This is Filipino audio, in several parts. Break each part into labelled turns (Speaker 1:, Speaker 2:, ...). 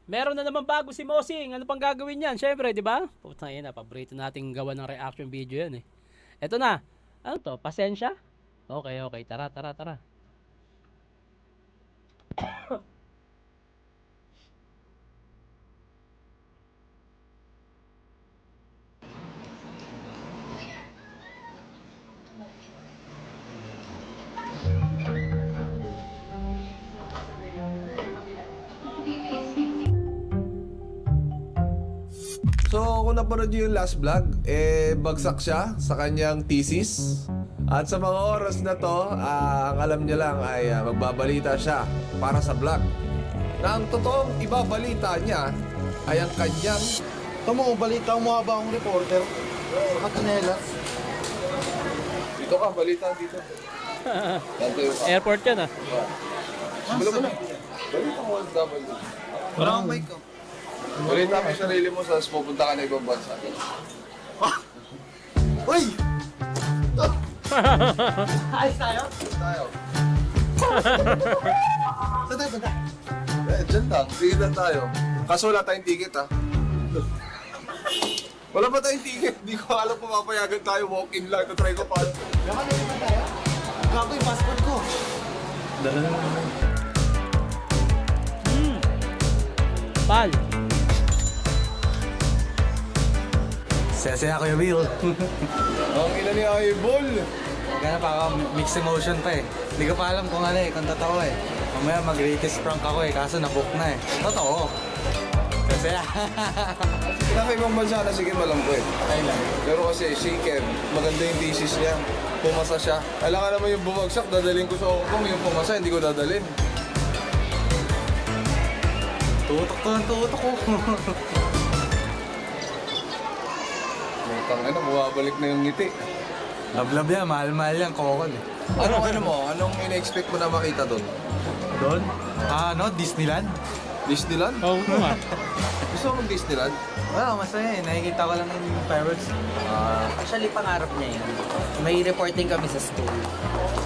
Speaker 1: Meron na naman bago si Mosing. Ano pang gagawin yan? Syempre, di ba? Putang ina, paborito nating gawa ng reaction video yan eh. Eto na. Ano to? Pasensya? Okay, okay. Tara, tara, tara.
Speaker 2: So kung napanood nyo yung last vlog, bagsak siya sa kanyang thesis. At sa mga oras na to, ang alam niya lang ay magbabalita siya para sa vlog. Na ang totoong ibabalita niya ay ang kanyang...
Speaker 3: Tamo, balita mo ba akong reporter? Nakakinelas.
Speaker 2: Dito ka, balita dito. Nantayo ka.
Speaker 1: Airport yan ah.
Speaker 2: Bala mo na. Balita mo OFW.
Speaker 3: Parang mic ko.
Speaker 2: Balita mo yung sarili mo sa pupunta ka na ibang bansa.
Speaker 3: Uy! Ayos tayo?
Speaker 2: Tayo.
Speaker 3: Saan tayo punta?
Speaker 2: Diyan lang. Ticket lang tayo. Kaso wala tayong ticket ha. Wala pa tayong ticket. Hindi ko alam kung papayagan tayo. Walk-in lang. Ito try ko pa.
Speaker 3: Yaman na naman tayo? Gago yung passport ko. Dala na naman.
Speaker 1: Pal.
Speaker 4: Saya-saya Kuya Will.
Speaker 2: Ang ina ni Eyeball.
Speaker 4: Ganun pa ako, mixed emotion pa eh. Hindi ko pa alam kung ano eh, kung totoo eh. Mamaya mag-greatest prank ako eh, kaso na-book na eh. Totoo. Saya.
Speaker 2: Nasa ibang bansa na sige malam ko eh.
Speaker 4: Ay lang.
Speaker 2: Pero kasi shaken, maganda yung thesis niya. Pumasa siya. Kailangan naman yung bumagsak, dadalhin ko sa Hong Kong. Yung pumasa, hindi ko dadalhin.
Speaker 4: Tutok to ng tutok ko.
Speaker 2: Mutang ina, bumabalik na yung ngiti.
Speaker 4: Love-love yan, mahal-mahal yan, kokol eh.
Speaker 2: Ano mo? Anong in-expect mo na makita doon?
Speaker 4: Doon? Ano, Disneyland?
Speaker 2: Disneyland?
Speaker 1: Oo nga.
Speaker 2: Gusto mo Disneyland?
Speaker 4: Wala, masaya eh. Nakikita ko lang yung fireworks.
Speaker 5: Actually, pangarap niya yun. May reporting kami sa school.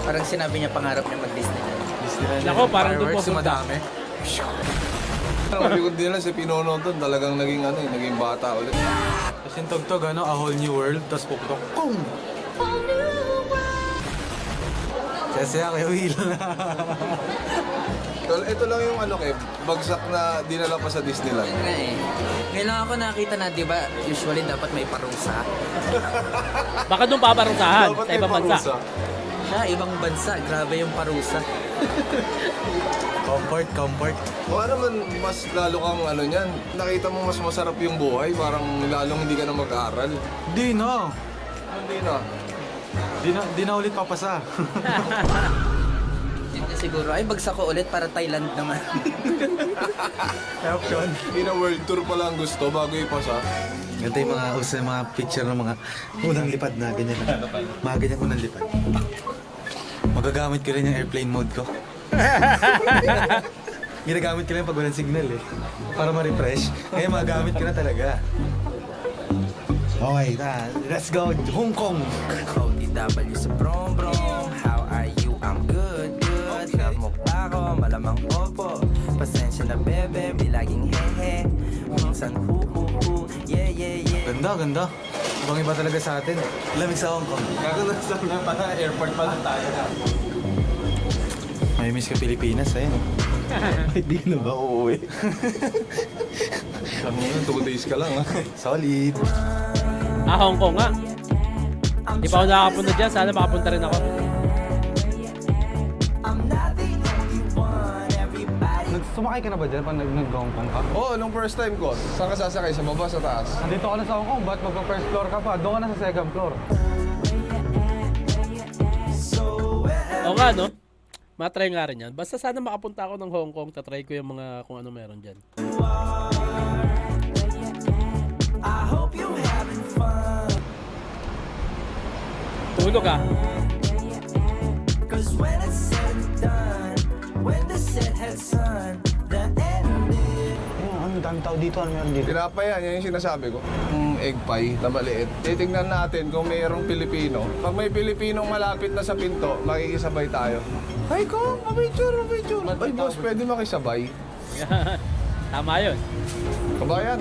Speaker 5: Parang sinabi niya pangarap niya mag-Disneyland.
Speaker 4: Disneyland.
Speaker 1: Nako, parang doon
Speaker 4: fireworks,
Speaker 1: pupunta.
Speaker 4: madami.
Speaker 2: Ang malikod nila si Pinono doon, talagang naging naging bata ulit.
Speaker 4: Tapos yung tugtog, A Whole New World. Tapos puputok, kung! Saya-saya Kuya Will.
Speaker 2: Ito lang yung bagsak na dinala pa sa Disneyland.
Speaker 5: Yun nga eh. Ngayon lang ako nakita na, di ba, usually dapat may parusa.
Speaker 1: Baka doon paparusahan
Speaker 2: Dapat
Speaker 1: sa
Speaker 2: may
Speaker 1: ibang bansa.
Speaker 2: parusa.
Speaker 5: Ibang bansa, grabe yung parusa.
Speaker 4: Comfort, comfort.
Speaker 2: Baka naman mas lalo kang niyan, nakita mo mas masarap yung buhay, parang lalong hindi ka na mag-aaral.
Speaker 4: Di no.
Speaker 2: Hindi na.
Speaker 4: Di na ulit papasa.
Speaker 5: Hindi siguro, ay bagsak ko ulit para Thailand naman.
Speaker 4: Option.
Speaker 2: Hindi na world tour pa lang gusto bago ipasa.
Speaker 4: Ganito yung mga uso yung mga picture ng mga unang lipad na ganyan lang. Mga ganyan unang lipad. Magagamit ko rin yung airplane mode ko. Ginagamit ko lang pag walang signal eh. Para ma-refresh. Ngayon magagamit ko na talaga. Okay, let's go Hong Kong!
Speaker 5: OTW sa Brom Brom, how are you? I'm good, good. Love mo ba ako? Malamang opo. Pasensya na bebe, may laging hehe. Minsan hu, yeah, yeah, yeah.
Speaker 4: Ganda, ganda. Ibang iba talaga sa atin. Lamig sa Hong Kong.
Speaker 2: Gagawin sa mga parang airport pa lang tayo.
Speaker 4: May miss ka Pilipinas, ayun.
Speaker 2: Hindi na ba uuwi? Sabi mo 2 days ka lang ha.
Speaker 4: Solid.
Speaker 1: Hong Kong nga. Hindi pa ako nakakapunta dyan. Sana makapunta rin ako.
Speaker 4: Sumakay ka na ba dyan pag nag-Hong Kong ka?
Speaker 2: Oo, nung first time ko. Saan ka sasakay? Sa baba, sa taas?
Speaker 4: Nandito ka na sa Hong Kong, ba't magpa-first floor ka pa? Doon ka na sa second floor.
Speaker 1: O nga no? Matry nga rin yan. Basta sana makapunta ako ng Hong Kong. Tatry ko yung mga kung ano meron dyan. Tulog ah.
Speaker 3: Ang dami tao dito. Ano meron dito?
Speaker 2: Pinapaya, yan yung sinasabi ko. Egg pie na maliit. Titignan natin kung mayroong Pilipino. Pag may Pilipinong malapit na sa pinto, makikisabay tayo. Ay ko, mapicture. Ay boss, pwede makisabay.
Speaker 1: Tama yun.
Speaker 2: Kabayan.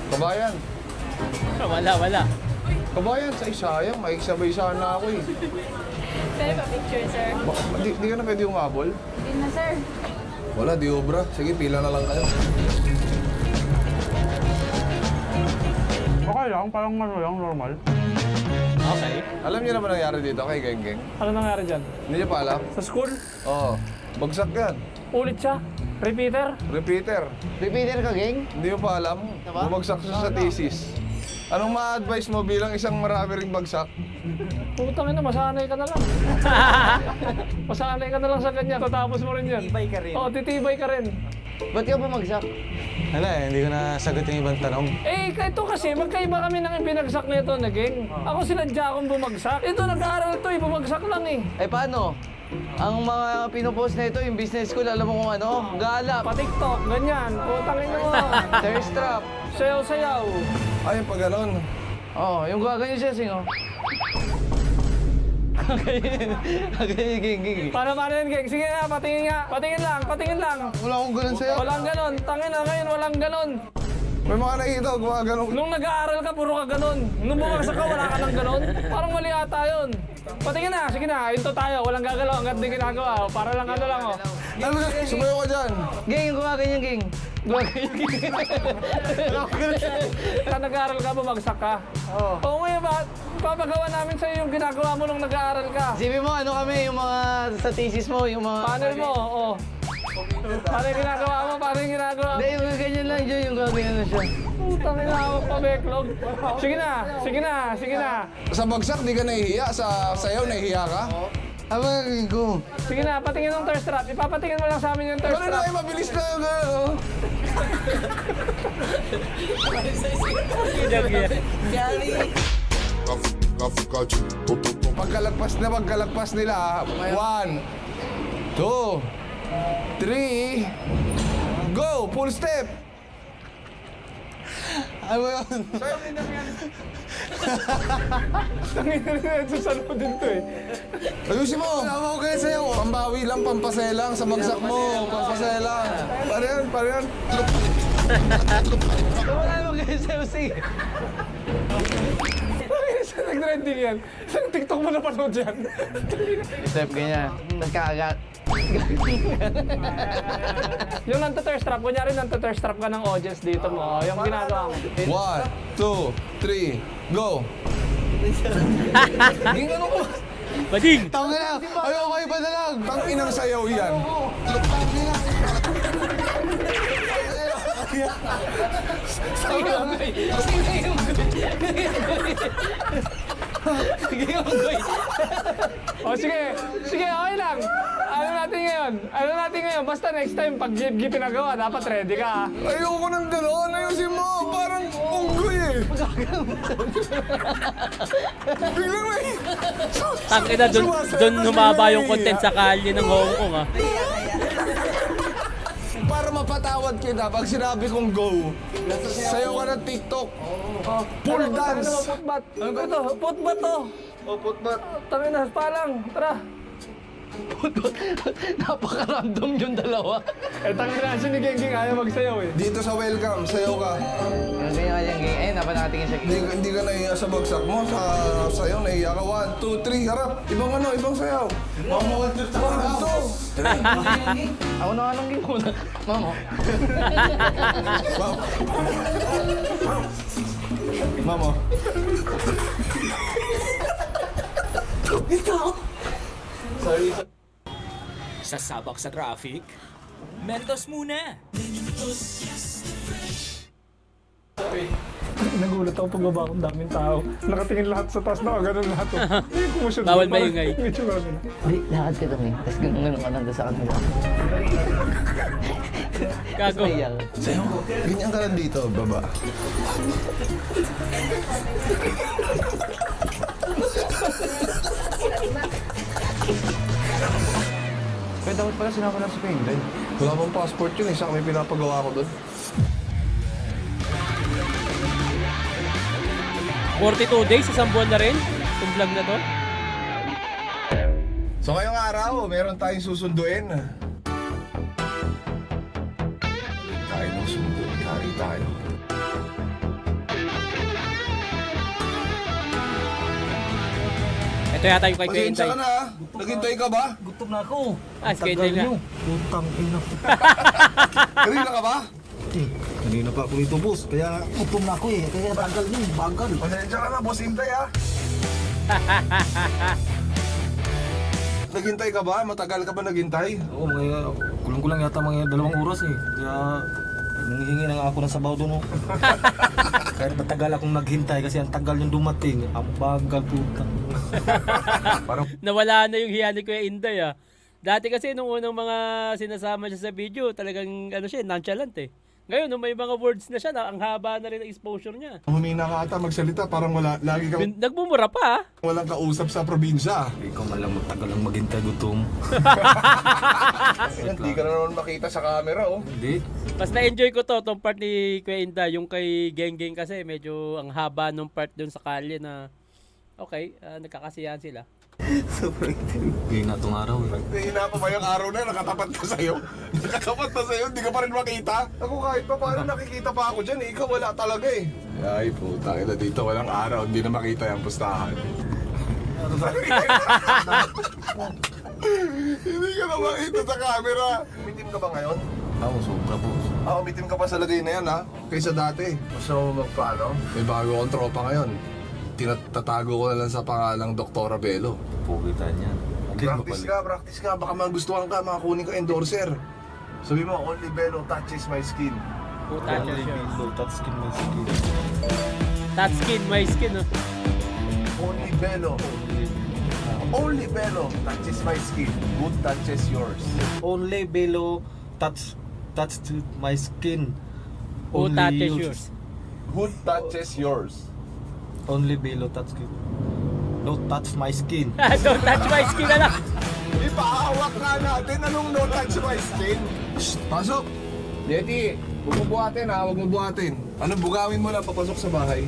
Speaker 2: Kabayan.
Speaker 1: Wala.
Speaker 2: Kabayan, sayang. Makiksabay sana ako eh.
Speaker 6: Pwede pa picture, sir?
Speaker 2: Di ka na pwede umabol?
Speaker 6: Hindi na, sir.
Speaker 2: Wala, di obra. Sige, pila na lang kayo.
Speaker 7: Okay lang, parang ano lang, normal.
Speaker 1: Okay.
Speaker 2: Alam niyo naman nangyari dito kay Geng Geng?
Speaker 7: Ano nangyari dyan?
Speaker 2: Hindi niyo pa alam?
Speaker 7: Sa school,
Speaker 2: Oo. Bagsak yan.
Speaker 7: ulit siya. Repeater.
Speaker 2: Repeater.
Speaker 3: Repeater ka, gang?
Speaker 2: Hindi mo pa alam? Bumagsak siya sa thesis. Anong ma-advise mo bilang isang marami ring bagsak?
Speaker 7: Putang ina, masanay ka na lang. Masanay ka na lang sa ganyan. Tatapos mo rin yan.
Speaker 3: Titibay ka rin.
Speaker 7: Oo, titibay ka rin.
Speaker 3: Ba't ka bumagsak?
Speaker 4: Wala eh, hindi ko na sagot yung ibang tanong.
Speaker 7: Eh, ito kasi, magkaiba kami ng binagsak nito na gang. Ako sinadya akong bumagsak. Ito, nag-aaral to eh, bumagsak lang eh.
Speaker 3: Eh, paano? Ang mga pinopost na ito, yung business ko, alam mo kung ano? Gala,
Speaker 7: Pa-TikTok, ganyan. Putang ina mo.
Speaker 3: thirst trap.
Speaker 7: Sayaw-sayaw.
Speaker 2: Ay, pag ganon.
Speaker 3: Oo, yung gaganyan siya, singo. Gaganyan, gang.
Speaker 7: Paano yan, gang? Sige nga, patingin nga. Patingin lang.
Speaker 2: Wala akong ganon sa'yo.
Speaker 7: Walang ganon. Tangin na ngayon, walang ganon.
Speaker 2: May mga nakikita ko, gumaganon.
Speaker 7: Nung nag-aaral ka, puro ka ganon. Nung bumagsak ka, wala ka ng ganon. Parang mali ata yun. Patingin na, sige na, ito tayo. Walang gagalaw, hanggat di ginagawa. Para lang ano lang, oh.
Speaker 2: Ano ka? Sumayo ka dyan.
Speaker 3: Gang, yung gumaganyan, gang.
Speaker 7: Sa nag-aaral ka, bumagsak ka. Oo. Ngayon ba, papagawa namin sa'yo yung ginagawa mo nung nag-aaral ka.
Speaker 3: Isipin mo, ano kami, yung mga sa thesis mo, yung mga...
Speaker 7: Panel mo, oo. Paano yung ginagawa mo? Paano yung ginagawa mo?
Speaker 3: Hindi, yung ganyan lang dyan, yung gaganyan na siya.
Speaker 7: Putang ina ako pa backlog. Sige na.
Speaker 2: Sa bagsak, di ka nahihiya. Sa sayaw, nahihiya ka?
Speaker 3: Aba, go.
Speaker 7: Sige na, patingin ng thirst trap. Ipapatingin mo lang sa amin yung thirst
Speaker 2: Ano na,
Speaker 7: trap.
Speaker 2: ay, mabilis na yun. Oh. Pagkalagpas nila, 1, 2, 3, go! Full step!
Speaker 4: Ano yun?
Speaker 7: Tangin na rin, susalo din to eh.
Speaker 2: Ayusin mo! Tama ko kayo sa'yo. Pambawi lang, pampasaya lang sa bagsak mo. Pampasaya lang. Para yan.
Speaker 3: Wala naman kayo sa'yo, sige.
Speaker 7: Saan nag-trending yan? Saan TikTok mo napanood yan?
Speaker 3: Step ganyan. Tapos kakagat.
Speaker 7: Yung nanta-thirst trap, kunyari nanta-thirst trap ka ng audience dito mo. Yung ginagawa mo.
Speaker 2: 1, 2, 3, go! Hindi ano ko.
Speaker 1: Bading!
Speaker 2: Tanga na! Ayaw kayo pa na lang! Tang-inang sayaw yan.
Speaker 7: O sige, okay lang. Ano natin ngayon? Basta next time, pag GFG pinagawa, dapat ready ka.
Speaker 2: Ayoko ng gano'n. Ayusin mo. Parang unggoy eh. Biglang may...
Speaker 1: Tangina, doon humaba yung content sa kalye ng Hong Kong, ah.
Speaker 2: Para mapatawad kita, pag sinabi kong go, sayaw ka ng TikTok. Full dance.
Speaker 7: Putbat. Ano ba ito? Putbat to.
Speaker 2: O, putbat.
Speaker 7: Tangina, palang. Tara.
Speaker 3: Napaka-random yung dalawa.
Speaker 7: Eh, tangina si ni Gengging ayaw magsayaw eh.
Speaker 2: Dito sa welcome, sayaw ka.
Speaker 3: Yung ganyan, gang. Ayun, napanatingin siya.
Speaker 2: Hindi ka nahiya sa bagsak mo. Sa sayaw, nahiya ka. 1, 2, 3, harap. Ibang sayaw. 1, 2, 3.
Speaker 3: Ako na nga nang game muna. Mamo.
Speaker 2: Mamo.
Speaker 8: Sasabak sa traffic? Mentos muna!
Speaker 7: Nagulat ako pagbaba akong daming tao. Nakatingin lahat sa taas na ganun lahat.
Speaker 1: Bawal maingay.
Speaker 7: Medyo ganun.
Speaker 3: Hindi, lakad ka kami. Tapos ganun ka lang doon sa kanila.
Speaker 1: Gago.
Speaker 3: Naiyak.
Speaker 2: Sayaw ko. Ganyan ka lang dito, baba.
Speaker 3: Pero dapat pala sinama lang si Penguin.
Speaker 2: Wala bang passport yun, isa kami pinapagawa ko doon.
Speaker 1: 42 days, isang buwan na rin. Itong vlog na to.
Speaker 2: So ngayong araw, meron tayong susunduin. tayo ng sundo. Yari tayo.
Speaker 1: Ito yata yung kay Kuya
Speaker 2: Pasensya
Speaker 1: Inday.
Speaker 2: ka na ha. Naghintay ka ba?
Speaker 4: Gutom na ako.
Speaker 1: Ah, si Kuya Inday nga.
Speaker 4: Putang ina.
Speaker 2: Kanina ka ba?
Speaker 4: Kanina pa ako nito, boss. Kaya gutom na ako eh. Kaya tagal yun, bagal.
Speaker 2: Pasensya ka na, Boss Inday ha. Naghintay ka ba? Matagal ka ba naghintay?
Speaker 4: Oo, mga kulang-kulang yata mga 2 oras eh. Kaya nanghihingi na nga ako ng sabaw doon. Oh. Kahit matagal akong naghintay kasi ang tagal yung dumating. Ang bagal puta.
Speaker 1: Nawala na yung hiya ni Kuya Inday ah. Dati kasi nung unang mga sinasama siya sa video, talagang ano siya, nonchalant eh. Ngayon, nung may mga words na siya, ang haba na rin ng exposure niya.
Speaker 2: Humina ka ata magsalita, parang lagi kang
Speaker 1: Nagmumura pa ah.
Speaker 2: walang kausap sa probinsya.
Speaker 4: Ikaw malang matagal lang maghintay gutom.
Speaker 2: Hindi ka na naman makita sa camera oh.
Speaker 4: Hindi.
Speaker 1: Mas na-enjoy ko tong part ni Kuya Inday, yung kay Geng Geng kasi medyo ang haba nung part dun sa kalye na okay, nagkakasiyahan sila.
Speaker 4: Sobrang hindi na itong araw eh.
Speaker 2: Hihina pa ba yung araw na nakatapat ka sa'yo? Nakatapat na sa'yo, hindi ka pa rin makita? Ako kahit pa paano nakikita pa ako dyan eh, ikaw wala talaga eh. Ay puta, ina dito walang araw, hindi na makita yung pustahan. Hindi ka na makita sa camera. Umitim ka ba ngayon?
Speaker 4: Oo, sobra boss.
Speaker 2: Umitim ka pa sa lagay na yan ha, kaysa dati. Gusto mo magpaano? May bago akong tropa ngayon. Tinatatago ko na lang sa pangalang Dr. Bello.
Speaker 4: Pugitan yan.
Speaker 2: Practice ka. Baka magustuhan ka, makakunin ka endorser. Sabi mo, only Bello touches my skin.
Speaker 1: Puta
Speaker 4: Only below, touch skin my skin.
Speaker 1: Touch skin, my skin oh.
Speaker 2: Only Bello. Only Bello touches my skin. Good touches yours.
Speaker 4: Only below, touch to my skin.
Speaker 1: Who touches yours?
Speaker 2: Good touches yours.
Speaker 4: Only below, touch skin. No touch my skin.
Speaker 1: Don't touch my skin na lang.
Speaker 2: Ipahawak nga natin anong no touch my skin. Shh, pasok! Yeti, huwag mo buhatin ha, huwag mo buhatin. Anong bugawin mo lang papasok sa bahay?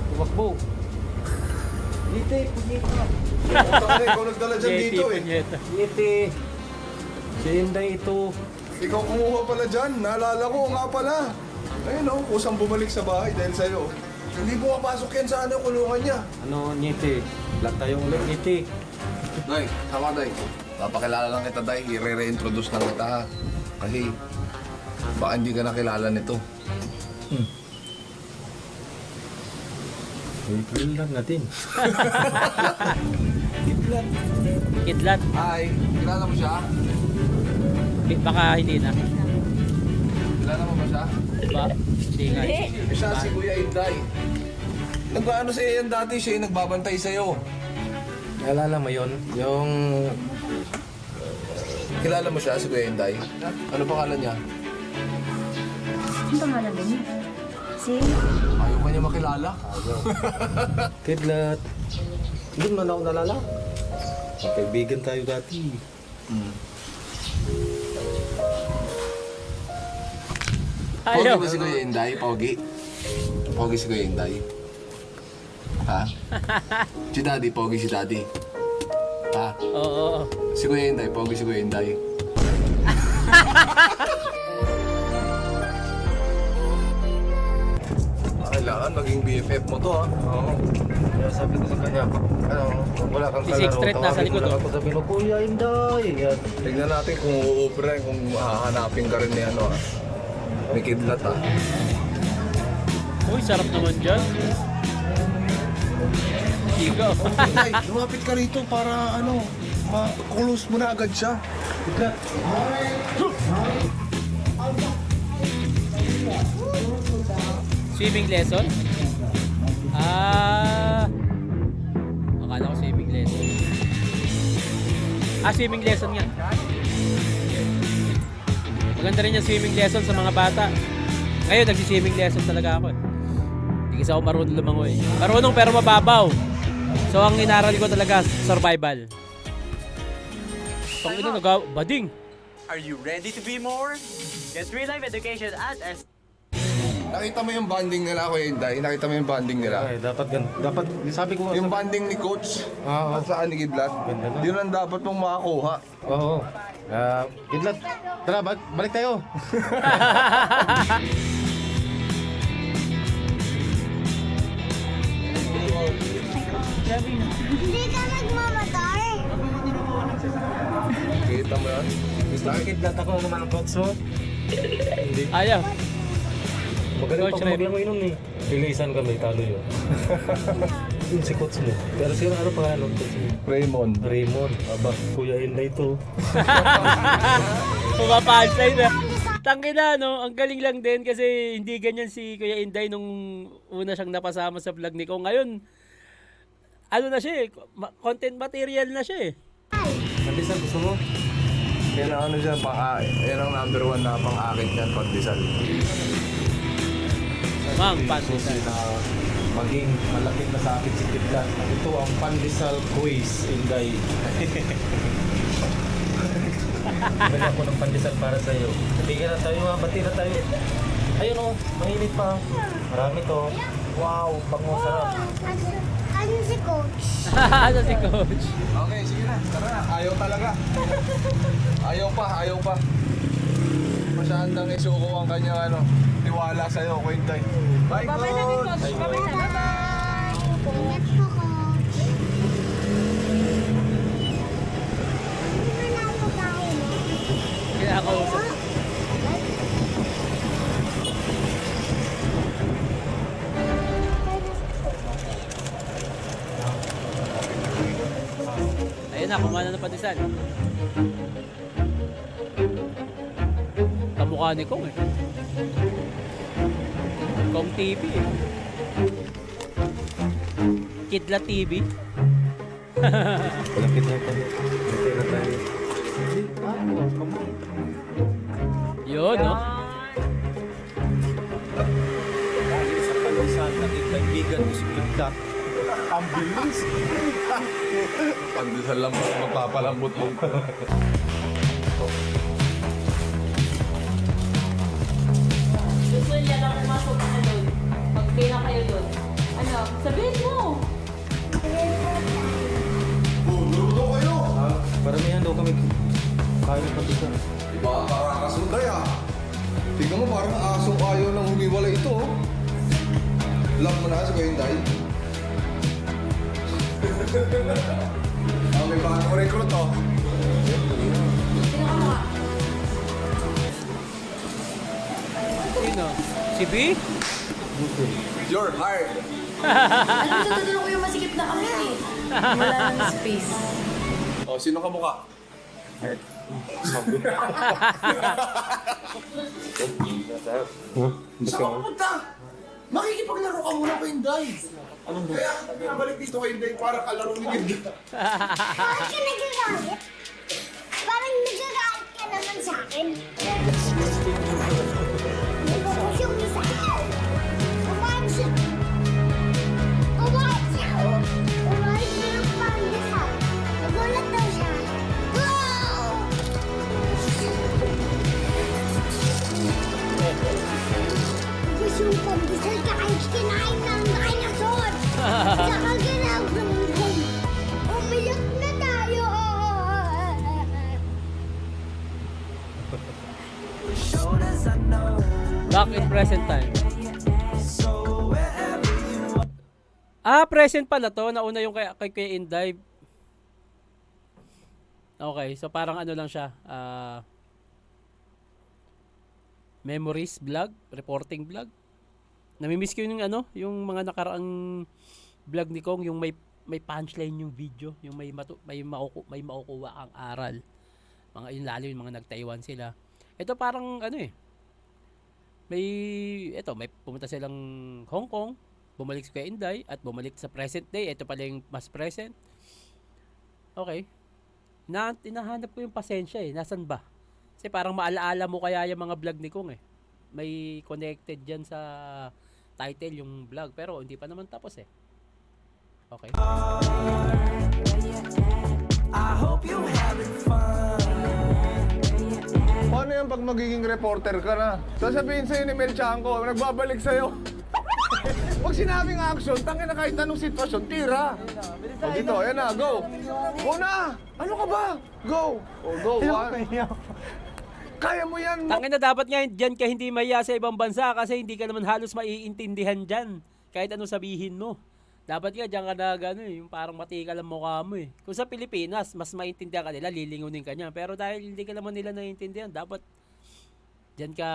Speaker 4: Tumakbo. Yete, punyeta.
Speaker 2: Ikaw nagdala dyan
Speaker 1: Yeti,
Speaker 2: dito eh.
Speaker 1: punyeta.
Speaker 4: Yete. Si Inday ito.
Speaker 2: Ikaw kumuha pala dyan, naalala ko nga pala. Ayun o, kusang bumalik sa bahay dahil sa'yo. Hindi pumapasok yan sa kulungan niya.
Speaker 4: Ano, Yete? Lahat tayo ulit, Yete.
Speaker 2: Day, tama Day. Papakilala lang kita Day, i-reintroduce lang kita ha. Kasi baka hindi ka nakilala nito.
Speaker 4: April lang natin.
Speaker 1: Kidlat.
Speaker 2: Hi, kilala mo siya?
Speaker 1: Baka hindi na.
Speaker 2: Kilala mo ba siya?
Speaker 1: Ba? Hindi nga.
Speaker 2: Siya si Kuya Inday. Nag-ano sa yan dati, siya yung nagbabantay sa'yo.
Speaker 4: Naalala mo yun? Yung...
Speaker 2: Kilala mo siya si Kuya Inday? Ano pangalan niya?
Speaker 6: Ang pangalan mo niya? Si?
Speaker 2: Ayaw ka niya makilala.
Speaker 4: Kidlat. Hindi mo na ako nalala. Kaibigan tayo dati.
Speaker 2: Pogi
Speaker 1: Ayaw.
Speaker 2: ba si Kuya Inday? Pogi? Pogi si Kuya Inday? Ha? Si Daddy, pogi si Daddy. Ha?
Speaker 1: Oo.
Speaker 2: Si Kuya Inday, pogi si Kuya Inday. Kailangan maging BFF mo to ha. Oo.
Speaker 4: Kaya sabi ko sa kanya, ano, wala kang
Speaker 1: Si Sixth Street nasa likod,
Speaker 4: Ako sabi ko, Kuya Inday. Yan.
Speaker 2: Tignan natin kung uubra, kung hahanapin ka rin ni ano ha. May kidlat ha.
Speaker 1: Uy, sarap naman dyan. Sigaw.
Speaker 2: Ay, lumapit ka rito para ano, ma-close mo na agad siya. Kidlat.
Speaker 1: Swimming lesson? Akala ko swimming lesson. Swimming lesson nga. Maganda rin yung swimming lesson sa mga bata. Ngayon, nagsi-swimming lesson talaga ako eh. Hindi kasi ako marunong lumangoy. Marunong pero mababaw. So, ang inaral ko talaga, survival. Pang ina, bading.
Speaker 8: Are you ready to be more? Get real life education at
Speaker 2: Nakita mo yung bonding nila, Kuya Inday? Nakita mo yung bonding nila?
Speaker 4: Ay, dapat, sabi ko nga,
Speaker 2: Yung bonding ni Coach at saka ni Kidlat, yun ang dapat mong makakuha.
Speaker 4: oo. Kidlat, tara, balik tayo.
Speaker 6: Hindi ka nagmamatay.
Speaker 2: Kita mo yan?
Speaker 4: Gusto ko Kidlat ako naman ang coach mo. Hindi.
Speaker 1: Ayaw.
Speaker 4: Magaling
Speaker 1: Coach
Speaker 4: pa
Speaker 1: Remy.
Speaker 4: maglangoy nun eh. Pilisan kami, talo yun. Yun si coach mo. Pero sino ano pangalan ng coach mo?
Speaker 2: Raymond.
Speaker 4: Raymond. Aba, Kuya Inday to.
Speaker 1: Pumapansay na. Tangina, no? Ang galing lang din kasi hindi ganyan si Kuya Inday nung una siyang napasama sa vlog ni Ko. Ngayon, ano na siya eh, content material na siya eh.
Speaker 4: Pandesal, gusto mo?
Speaker 2: Yan ang ano dyan, yan ang number 1 na pang-akin dyan, pandesal.
Speaker 1: Mang, pandesal.
Speaker 4: Na maging malapit na sa akin si Kidlat. Ito ang Pandesal Quiz, Inday. Bili ako ng pandesal para sa iyo. Tigil na tayo, bati na tayo. Ayun o, mainit pa. Marami to. Wow, bango, sarap.
Speaker 6: Ano si Coach?
Speaker 1: Ano si Coach?
Speaker 2: Okay, sige na. Tara na. Ayaw talaga. Ayaw pa. Masyadang isuko ang kanyang ano, tiwala sa'yo, Kuya Inday. Bye, Coach!
Speaker 6: Bye-bye! Ingat po, Coach. Hindi na ako kain.
Speaker 1: Kinakausap. Ayun na, kumana ng pandesal. Kamukha ni Kong eh. Kong TV eh. Kidlat TV.
Speaker 4: Malapit na ito. Bati na tayo.
Speaker 1: Yun, no?
Speaker 4: Dahil sa pandesal, naging kaibigan ko si Kidlat. Ang bilis.
Speaker 2: Pandesal lang magpapalambot mo.
Speaker 9: Gusto niya lang pumasok na doon. Pag kaya kayo doon. Ano? Sabihin mo!
Speaker 4: Paramihan daw kami kain ng pandesal.
Speaker 2: Diba, parang kasunday ah. Tingnan mo, parang asong ayaw nang humiwalay ito. Oh. Love mo na si Kuya Inday. May bagong recruit oh.
Speaker 1: Sino? Si B?
Speaker 2: Your heart.
Speaker 9: Ano sa tutulong ko yung masikip na kami eh. Wala nang space.
Speaker 2: Oh, sino ka mukha? Saan ka pupunta? Makikipaglaro ka muna Kuya Inday. Anong ba? Kaya nabalik dito Kuya Inday para kalaro ni Gilda.
Speaker 6: Bakit ka nagagalit? Parang nagagalit ka naman sa akin. Yung isa. Kumain siya. Kumain siya. Kumain siya ng pandesal. Nagulat daw siya. Wow! Tapos yung pandesal kahit kinain ng dinosaur. Saka ginagulong. Umiyak na tayo.
Speaker 1: Back in present time. Present pala to. Nauna yung kay Kuya Inday. Okay, so parang ano lang siya. Memories vlog, reporting vlog. Namimiss ko yung ano, yung mga nakaraang vlog ni Kong, yung may punchline yung video, yung may makukuha kang aral. Mga yun lalo yung mga nag-Taiwan sila. Ito parang ano eh. May pumunta silang Hong Kong, bumalik si Kuya Inday at bumalik sa present day. Ito pala yung mas present. Okay. Hinahanap ko yung pasensya eh. Nasaan ba? Kasi parang maalaala mo kaya yung mga vlog ni Kong eh. May connected dyan sa title yung vlog. Pero hindi pa naman tapos eh. Okay.
Speaker 2: Paano yan pag magiging reporter ka na. Sasabihin sa'yo ni Mel Chanco, nagbabalik sa'yo. Pag sinabing action, tangin na kahit anong sitwasyon, tira. O dito, ayan na, go. Go na! Ano ka ba? Go! O go, one. Kaya mo yan.
Speaker 1: Tangin na dapat nga dyan ka hindi maya sa ibang bansa kasi hindi ka naman halos maiintindihan dyan. Kahit ano sabihin mo. Dapat nga dyan ka na gano'n yung parang matikal ang mukha mo eh. Kung sa Pilipinas, mas maintindihan ka nila, lilingunin ka niya. Pero dahil hindi ka naman nila naiintindihan, dapat dyan ka,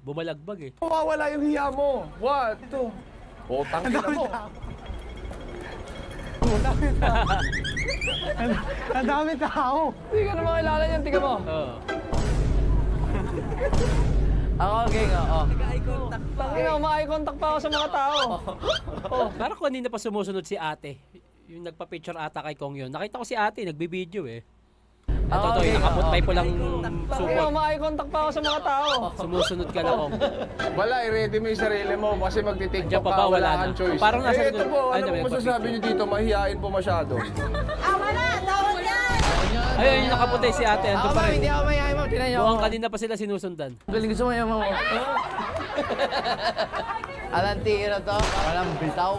Speaker 1: bumalagbag eh.
Speaker 2: Mawawala yung hiya mo. What? Ito. O, tangin na mo.
Speaker 3: Ang dami tao.
Speaker 7: Hindi ka na makilala niyan, tingnan mo.
Speaker 1: Oo.
Speaker 3: Ako, okay nga. Oh.
Speaker 7: Tangina, ma-eye contact pa ako sa mga tao.
Speaker 1: Parang kanina pa sumusunod si ate. Yung nagpa-picture ata kay Kong yun. Nakita ko si ate, nagbibideo eh. Ito,
Speaker 3: okay,
Speaker 1: yung nakapot may pulang
Speaker 7: Tangina,
Speaker 1: supot.
Speaker 7: ma-eye contact pa ako sa mga tao.
Speaker 1: Sumusunod ka na Kong.
Speaker 2: Wala, i-ready mo yung sarili mo kasi magtitiktok
Speaker 1: Diyan pa
Speaker 2: ka,
Speaker 1: ba?
Speaker 2: wala
Speaker 1: Wala na.
Speaker 2: kang choice.
Speaker 1: Parang nasa
Speaker 2: ito po,
Speaker 1: ano,
Speaker 2: ano
Speaker 1: may
Speaker 2: po masasabi niyo dito? Mahihain po masyado.
Speaker 6: Ah, wala! Tawag yan!
Speaker 1: Ayun, yung nakaputi si ate, ando pa rin.
Speaker 3: Hindi ako mayayain mo. Tinan niyo ako.
Speaker 1: Mukhang kanina pa sila sinusundan.
Speaker 3: Galing gusto mo yung mo. Alang tira to. Walang bitaw.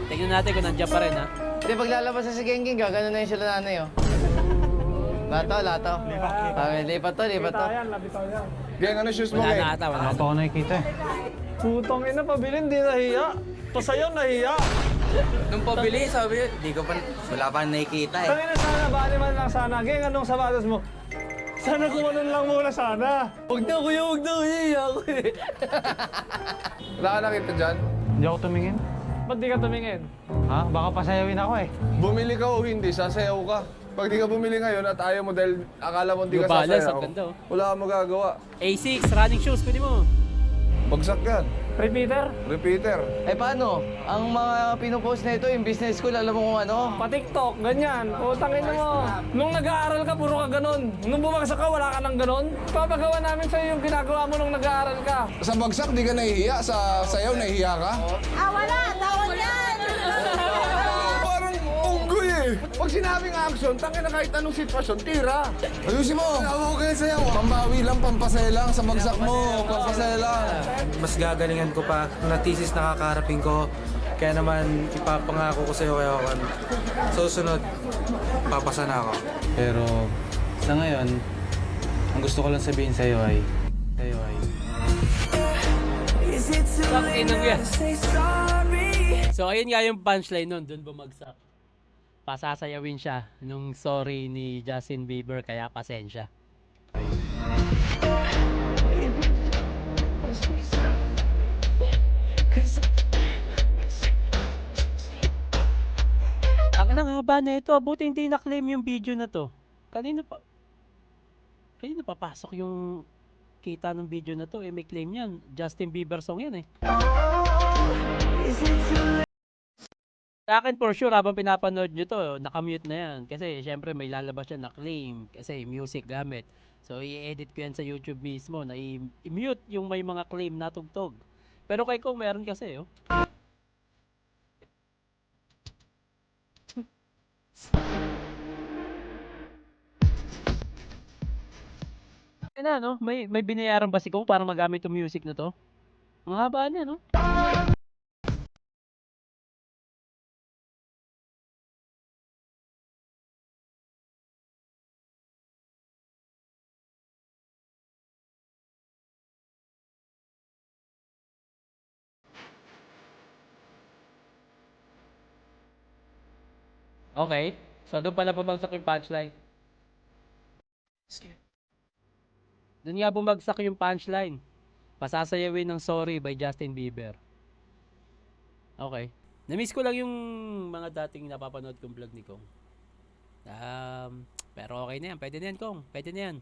Speaker 1: Tingnan natin kung nandiyan pa rin ha.
Speaker 3: Hindi, paglalabas na si Gengging, gano'n na yung sila nanay, oh. Lato. Lipat to.
Speaker 7: Yan, labitaw yan.
Speaker 2: Geng, ano shoes mo,
Speaker 1: Wala
Speaker 2: Geng?
Speaker 1: na ata, wala na.
Speaker 3: ako nakikita eh.
Speaker 7: Putong ina, pabilin, di nahiya. To sa'yo, nahiya.
Speaker 5: Nung pabili, sabi yun, di ko pa, wala pa nakikita eh.
Speaker 7: Tangina sana, bali man lang sana. Geng, anong sapatos mo? Sana kumanon lang muna sana.
Speaker 3: Huwag na, kuya. Hiya ako eh.
Speaker 2: Wala ka nakita dyan?
Speaker 3: Hindi ako tumingin.
Speaker 7: Ba't di ka tumingin?
Speaker 3: Ha? Baka pasayawin ako eh.
Speaker 2: Bumili ka o hindi, sasayaw ka. Pag di ka bumili ngayon at ayaw mo dahil akala mo di ka
Speaker 1: New Balance,
Speaker 2: sasayaw,
Speaker 1: ang ganda, oh.
Speaker 2: wala kang magagawa.
Speaker 1: A6, running shoes, pwede mo.
Speaker 2: Bagsak yan.
Speaker 7: Repeater?
Speaker 2: Repeater.
Speaker 3: Eh paano? Ang mga pinupost na ito, yung business school, alam mo kung ano?
Speaker 7: Pa-TikTok, ganyan. Putang ina mo. Nung nag-aaral ka, puro ka ganon. Nung bumagsak ka, wala ka ng ganon. Papagawa namin sa'yo yung ginagawa mo nung nag-aaral ka.
Speaker 2: Sa bagsak, di ka nahihiya. Sa sayaw, nahihiya ka?
Speaker 6: Ah, wala! Tawag yan!
Speaker 2: Parang unggoy eh. Pag sinabing action, tangin na kahit anong sitwasyon, tira. Ayusin mo. Okay sayaw. Pambawi lang, pampasaya lang. Sa bagsak mo, pampasaya lang.
Speaker 4: Mas gagalingan ko pa na thesis na kakaharapin ko. Kaya naman ipapangako ko sa'yo kaya ako. Susunod, papasa na ako.
Speaker 10: Pero sa ngayon, ang gusto ko lang sabihin sa'yo ay,
Speaker 1: Sakinang yan. So ayun nga yung punchline nun, dun bumagsak. Pasasayawin siya nung sorry ni Justin Bieber kaya pasensya. Ang haba na ito, buti hindi na-claim yung video na to. Kanina papasok yung kita ng video na to, may claim yan. Justin Bieber song yan eh. Sa akin for sure, habang pinapanood nyo to, nakamute na yan. Kasi syempre may lalabas yan na claim. Kasi music gamit. So i-edit ko yan sa YouTube mismo na i-mute yung may mga claim na tugtog. Pero kay Kong meron kasi oh. Na, no? May binayaran ba si Kong para magamit yung music na to? Ang haba niya, no? Okay. So, doon pala bumagsak yung punchline. Doon nga bumagsak yung punchline. Pasasayawin ng Sorry by Justin Bieber. Okay. Na-miss ko lang yung mga dating napapanood kong vlog ni Kong. Pero okay na yan. Pwede na yan, Kong. Pwede na yan.